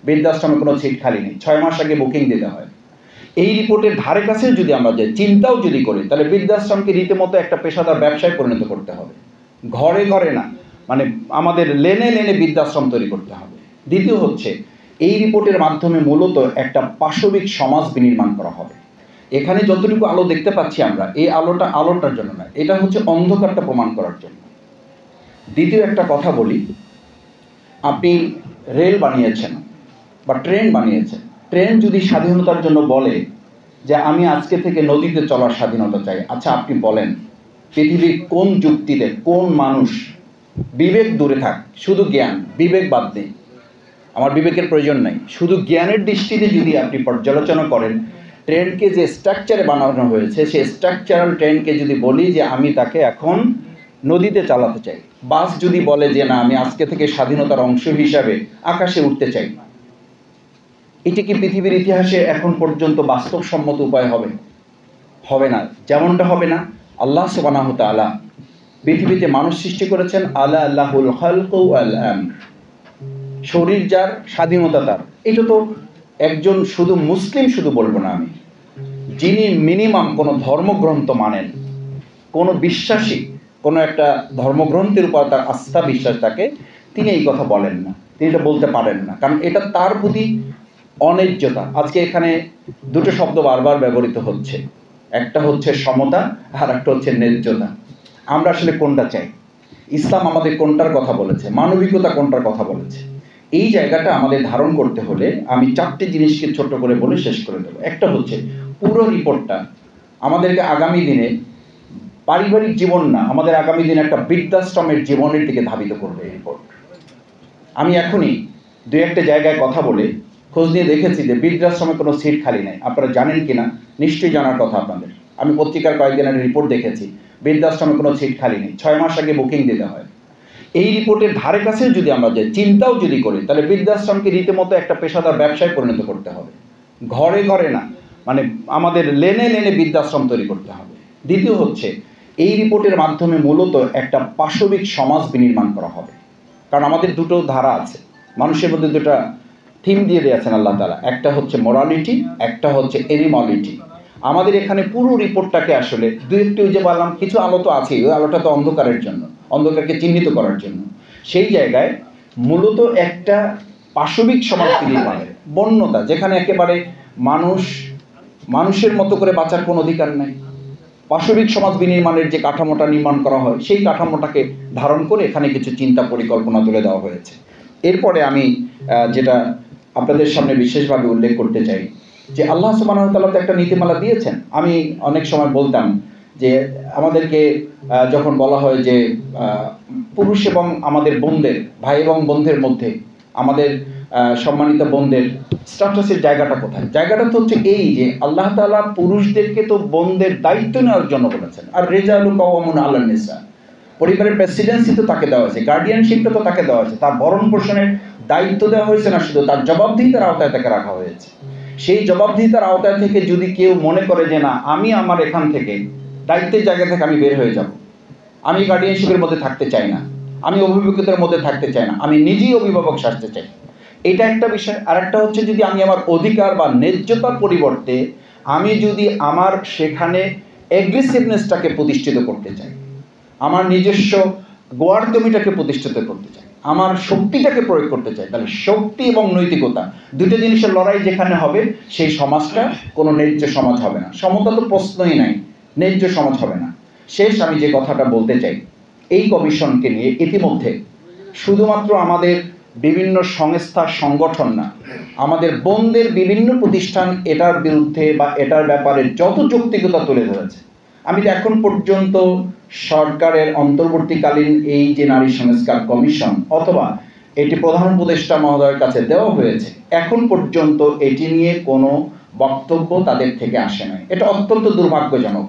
বৃদ্ধাশ্রমে কোনো সিট খালি নেই, 6 মাস আগে বুকিং দিতে হয়। এই রিপোর্টের ধারে কাছেও যদি আমরা যাই, চিন্তাও যদি করি, তাহলে বৃদ্ধাশ্রমকে রীতিমতো একটা পেশাদার ব্যবসায় পরিণত করতে হবে। ঘরে ঘরে না, মানে আমাদের লেনে লেনে বৃদ্ধাশ্রম তৈরি করতে হবে। দ্বিতীয় হচ্ছে, এই রিপোর্টের মাধ্যমে মূলত একটা পাশবিক সমাজ বিনির্মাণ করা হবে। এখানে যতটুকু আলো দেখতে পাচ্ছি আমরা, এই আলোটার জন্য না, এটা হচ্ছে অন্ধকারটা প্রমাণ করার জন্য। দ্বিতীয় একটা কথা বলি, আপনি রেল বানিয়েছেন বা ট্রেন বানিয়েছেন, ট্রেন যদি স্বাধীনতার জন্য বলে যে আমি আজকে থেকে নদীতে চলার স্বাধীনতা চাই, আচ্ছা আপনি বলেন পৃথিবীর কোন যুক্তিতে কোন মানুষ, বিবেক দূরে থাক, শুধু জ্ঞান, বিবেক বাদ নেই, আমার বিবেকের প্রয়োজন নাই, শুধু জ্ঞানের দৃষ্টিতে যদি আপনি পর্যালোচনা করেন, ট্রেনকে যে স্ট্রাকচারে বানানো হয়েছে, সেই স্ট্রাকচারাল ট্রেনকে যদি বলি যে আমি তাকে এখন নদীতে চালাতে চাই, বাস যদি বলে যে না আমি আজকে থেকে স্বাধীনতার অংশ হিসাবে আকাশে উঠতে চাই, এটি কি পৃথিবীর ইতিহাসে এখন পর্যন্ত বাস্তবসম্মত উপায় হবে? হবে না। যেমনটা হবে না, আল্লাহ সুবহানাহু ওয়া তাআলা পৃথিবীতে মানুষ সৃষ্টি করেছেন, আলা আল্লাহুল খালকু ওয়াল আমর, শরীর যার, স্বাধীনতা তার। এটা তো একজন শুধু মুসলিম শুধু বলবো না আমি, যিনি মিনিমাম কোনো ধর্মগ্রন্থ মানেন, কোনো বিশ্বাসী কোনো একটা ধর্মগ্রন্থের উপর তার আস্থা বিশ্বাস থাকে, তিনি এই কথা বলেন না, তিনি এটা বলতে পারেন না, কারণ এটা তার প্রতি অন্যায্যতা। আজকে এখানে দুটো শব্দ বারবার ব্যবহৃত হচ্ছে, একটা হচ্ছে সমতা আর একটা হচ্ছে ন্যায্যতা। আমরা আসলে কোনটা চাই? ইসলাম আমাদের কোনটার কথা বলেছে? মানবিকতা কোনটার কথা বলেছে? এই জায়গাটা আমাদের ধারণ করতে হলে আমি 4টে জিনিসকে ছোট করে বলে শেষ করে দেবো। একটা হচ্ছে, পুরো রিপোর্টটা আমাদেরকে আগামী দিনে পারিবারিক জীবন না, আমাদের আগামী দিনে একটা বৃদ্ধাশ্রমের জীবনের দিকে ধাবিত করবে এই রিপোর্ট। আমি এখনই 2-1টা জায়গায় কথা বলে খোঁজ নিয়ে দেখেছি যে বৃদ্ধাশ্রমে কোনো সিট খালি নেই। আপনারা জানেন কি না? নিশ্চয়ই জানার কথা আপনাদের। আমি পত্রিকার কয়েকদিনের রিপোর্ট দেখেছি, বৃদ্ধাশ্রমে কোনো সিট খালি নেই, 6 মাস আগে বুকিং দিতে হয়। এই রিপোর্টের ধারে কাছেও যদি আমরা যাই, চিন্তাও যদি করি, তাহলে বৃদ্ধাশ্রমকে রীতিমতো একটা পেশাদার ব্যবসায় পরিণত করতে হবে। ঘরে ঘরে না, মানে আমাদের লেনে লেনে বৃদ্ধাশ্রম তৈরি করতে হবে। দ্বিতীয় হচ্ছে, এই রিপোর্টের মাধ্যমে মূলত একটা পাশবিক সমাজ বিনির্মাণ করা হবে। কারণ আমাদের দুটো ধারা আছে, মানুষের মধ্যে দুটো থিম দিয়ে দিয়েছেন আল্লাহ তাআলা, একটা হচ্ছে মোরালিটি, একটা হচ্ছে এনিমলিটি। আমাদের এখানে পুরো রিপোর্টটাকে আসলে একটু যে বললাম কিছু আলো তো আছেই, ওই আলোটা তো অন্ধকারের জন্য, অন্ধকারকে চিহ্নিত করার জন্য। সেই জায়গায় মূলত একটা পাশবিক সমাজ বিনির্মাণের বন্যতা, যেখানে একেবারে মানুষের মতো করে বাঁচার কোনো অধিকার নাই। পাশবিক সমাজ বিনির্মাণের যে কাঠামোটা নির্মাণ করা হয়, সেই কাঠামোটাকে ধারণ করে এখানে কিছু চিন্তা পরিকল্পনা তুলে দেওয়া হয়েছে। এরপরে আমি যেটা আপনাদের সামনে বিশেষভাবে উল্লেখ করতে চাই, যে আল্লাহ সুবহানাহু ওয়া তাআলা তো একটা নীতিমালা দিয়েছেন। আমি অনেক সময় বলতাম যে আমাদেরকে যখন বলা হয় যে পুরুষ এবং আমাদের বোনদের, ভাই এবং বোনদের মধ্যে আমাদের সম্মানিত বোনদের স্ট্যাটাসের জায়গাটা কোথায়? জায়গাটা তো হচ্ছে এই যে আল্লাহ তাআলা পুরুষদেরকে তো বোনদের দায়িত্ব নেওয়ার জন্য বলেছেন, আর রিজালু কাওয়ামুন আলান নিসা, পরিবারের প্রেসিডেন্সি তো তাকে দেওয়া হয়েছে, গার্ডিয়ানশিপটা তো তাকে দেওয়া হয়েছে, তার ভরণ পোষণের দায়িত্ব দেওয়া হয়েছে না, শুধু তার জবাবদিহিতার আওতায় তাকে রাখা হয়েছে। সেই জবাবদিহিতার আওতায় থেকে যদি কেউ মনে করে যে না আমি আমার এখান থেকে দায়িত্বের জায়গা থেকে আমি বের হয়ে যাব, আমি গার্ডিয়ানশিপের মধ্যে থাকতে চাই না, আমি অভিভাবকদের মধ্যে থাকতে চাই না, আমি নিজেই অভিভাবক সাজতে চাই, এটা একটা বিষয়। আর একটা হচ্ছে, যদি আমি আমার অধিকার বা ন্যায্যতার পরিবর্তে আমি যদি আমার সেখানে অ্যাগ্রেসিভনেসটাকে প্রতিষ্ঠিত করতে চাই, আমার নিজস্ব গোয়ার্দমিটাকে প্রতিষ্ঠিত করতে চাই, আমার শক্তিটাকে প্রয়োগ করতে চাই, তাহলে শক্তি এবং নৈতিকতা দুটো জিনিসের লড়াই যেখানে হবে, সেই সমাজটা কোনো ন্যায্য সমাজ হবে না। সমতা তো প্রশ্নই নাই, ন্যায্য সমাজ হবে না। শেষ আমি যে কথাটা বলতে চাই, এই কমিশনকে নিয়ে ইতিমধ্যে শুধুমাত্র আমাদের বিভিন্ন সংস্থা সংগঠন না, আমাদের বোনদের বিভিন্ন প্রতিষ্ঠান এটার বিরুদ্ধে বা এটার ব্যাপারে যত যৌক্তিকতা তুলে ধরেছে। আমি তো এখন পর্যন্ত সরকারের অন্তর্বর্তীকালীন এই যে নারী সংস্কার কমিশন অথবা এটি প্রধান উপদেষ্টা মহোদয়ের কাছে দেওয়া হয়েছে, এখন পর্যন্ত এটি নিয়ে কোনো বক্তব্য তাদের থেকে আসে নাই। এটা অত্যন্ত দুর্ভাগ্যজনক।